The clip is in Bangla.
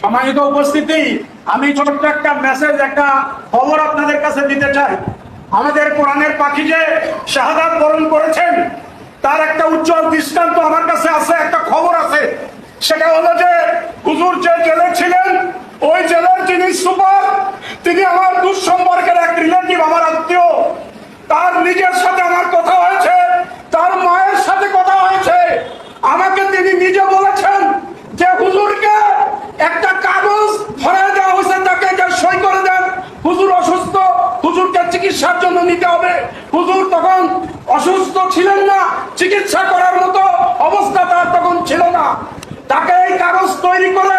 সম্মানিত উপস্থিতি, আমি ছোট্ট একটা মেসেজ, একটা খবর আপনাদের কাছে দিতে চাই। আমাদের কোরআনের পাখি যে শাহাদাত বরণ করেছেন, তার একটা উজ্জ্বল দৃষ্টান্ত আমার কাছে আছে, একটা খবর আছে। সেটা হলো যে হুজুর যে জেলে ছিলেন, ওই জেলের যিনি সুপার, তিনি আমার দুঃসম্পর্কের এক রিলেটিভ, আমার আত্মীয়। তার নিজের সাথে আমার কথা হয়েছে, তার মায়ের সাথে কথা হয়েছে। আমাকে তিনি নিজে বলেছেন যে হুজুরকে একটা কাগজ ধরায় দেওয়া হয়েছে, তাকে সই করে দেন, হুজুর অসুস্থ, হুজুরকে চিকিৎসার জন্য নিতে হবে। হুজুর তখন অসুস্থ ছিলেন না, চিকিৎসা করার মতো অবস্থা তার তখন ছিল না। তাকে এই কাগজ তৈরি করে